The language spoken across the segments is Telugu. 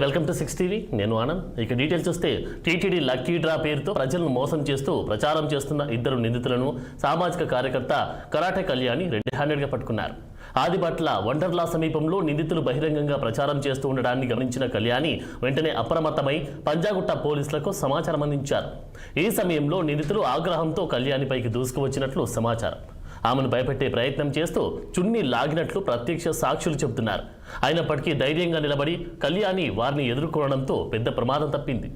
Welcome to 6 TV. నేను ఆనంద్. ఇక డీటెయిల్స్ చూస్తే టీటీడీ లక్కీ డ్రా పేరుతో ప్రజలను మోసం చేస్తూ ప్రచారం చేస్తున్న ఇద్దరు నిందితులను సామాజిక కార్యకర్త కరాటే కళ్యాణి రెడ్ హ్యాండెడ్గా పట్టుకున్నారు. ఆదిపట్ల వండర్లా సమీపంలో నిందితులు బహిరంగంగా ప్రచారం చేస్తూ ఉండడాన్ని గమనించిన కళ్యాణి వెంటనే అప్రమత్తమై పంజాగుట్ట పోలీసులకు సమాచారం అందించారు. ఈ సమయంలో నిందితులు ఆగ్రహంతో కళ్యాణిపైకి దూసుకువచ్చినట్లు సమాచారం. ఆమెను భయపెట్టే ప్రయత్నం చేస్తూ చున్నీ లాగినట్లు ప్రత్యక్ష సాక్షులు చెబుతున్నారు. అయినప్పటికీ ధైర్యంగా నిలబడి కళ్యాణి వారిని ఎదుర్కోవడంతో పెద్ద ప్రమాదం తప్పింది.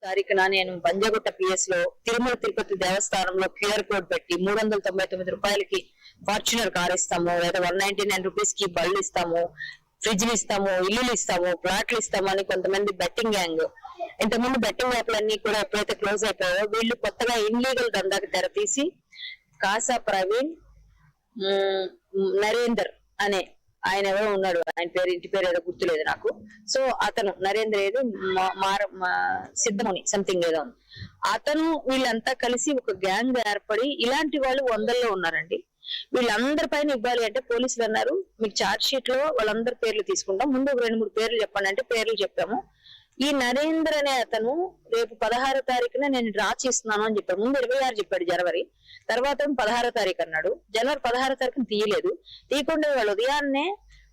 తారీఖున నేను పంజాగుట్ట పిఎస్ లో తిరుమల తిరుపతి దేవస్థానంలో క్యూఆర్ కోడ్ పెట్టి 399 రూపాయలకి ఫార్చునర్ కార్ ఇస్తాము, లేదా 199 రూపీస్ కి బళ్ళు ఇస్తాము, ఫ్రిడ్జ్లు ఇస్తాము, ఇల్లులు ఇస్తాము, ప్లాట్లు ఇస్తాము అని కొంతమంది బెట్టింగ్ గ్యాంగ్. ఇంతకుముందు బెట్టింగ్ యాప్లన్నీ కూడా ఎప్పుడైతే క్లోజ్ అయిపోయాయో వీళ్ళు కొత్తగా ఇన్లీగల్ దందాకి తెర తీసి కాసా ప్రవీణ్, నరేందర్ అనే ఆయన ఎవరో ఉన్నాడు, ఆయన పేరు ఇంటి పేరు ఏదో గుర్తులేదు నాకు. సో అతను నరేంద్ర ఏదో సిద్ధముని సంథింగ్ ఏదో ఉంది. అతను వీళ్ళంతా కలిసి ఒక గ్యాంగ్ ఏర్పడి ఇలాంటి వాళ్ళు 100లో ఉన్నారండి. వీళ్ళందరి పైన ఇవ్వాలి అంటే పోలీసులు అన్నారు మీకు ఛార్జ్ షీట్ లో వాళ్ళందరి పేర్లు తీసుకుంటాం, ముందు 2-3 పేర్లు చెప్పండి అంటే పేర్లు చెప్పాము. ఈ నరేంద్ర అనే అతను రేపు 16వ తారీఖున నేను డ్రా చేస్తున్నాను అని చెప్పాడు. ముందు 26 చెప్పాడు జనవరి, తర్వాత 16వ తారీఖు అన్నాడు. జనవరి 16వ తారీఖున తీయలేదు. తీయకుండా వాళ్ళు ఉదయాన్నే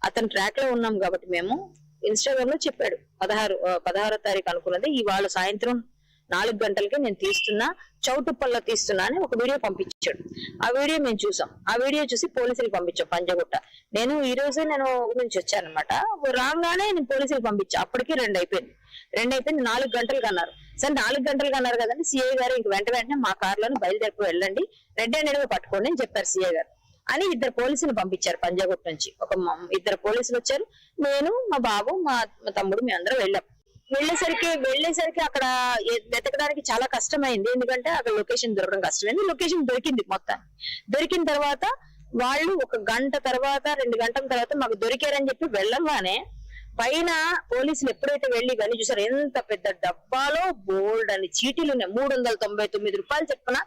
అతను ట్రాక్ లో ఉన్నాం కాబట్టి మేము ఇన్స్టాగ్రామ్ లో చెప్పాడు 16వ తారీఖు అనుకున్నది ఇవాళ సాయంత్రం 4 గంటలకి నేను తీస్తున్నా, చౌటుప్పల్లో తీస్తున్నా అని ఒక వీడియో పంపించాడు. ఆ వీడియో మేము చూసాం. ఆ వీడియో చూసి పోలీసులకు పంపించాం పంజాగుట్ట. నేను ఈ రోజే నేను నుంచి వచ్చాను అనమాట. రాగానే నేను పోలీసులకు పంపించా. అప్పటికి 2 అయిపోయింది. 4 గంటలకు అన్నారు. సరే 4 గంటలకు అన్నారు కదండి, సిఐ గారు ఇంక వెంటనే మా కార్లను బయలుదేరి వెళ్ళండి, రెడ్ హ్యాండెడ్ గా పట్టుకోండి అని చెప్పారు సిఐ గారు. అని 2 పోలీసులు పంపించారు పంజాగుట్ట నుంచి. 2 పోలీసులు వచ్చారు, నేను మా బాబు మా తమ్ముడు మేమందరం వెళ్ళాం. వెళ్ళేసరికి అక్కడ వెతకడానికి చాలా కష్టమైంది. ఎందుకంటే అక్కడ లొకేషన్ దొరకడం కష్టమైంది. లొకేషన్ దొరికింది మొత్తం. దొరికిన తర్వాత వాళ్ళు 1 గంట తర్వాత 2 గంటల తర్వాత మాకు దొరికారని చెప్పి వెళ్ళంగానే పైన పోలీసులు ఎప్పుడైతే వెళ్ళి ఇవన్నీ చూసారు, ఎంత పెద్ద డబ్బాలో బోల్డ్ అని చీటీలు ఉన్నాయి. 399 రూపాయలు చెప్పున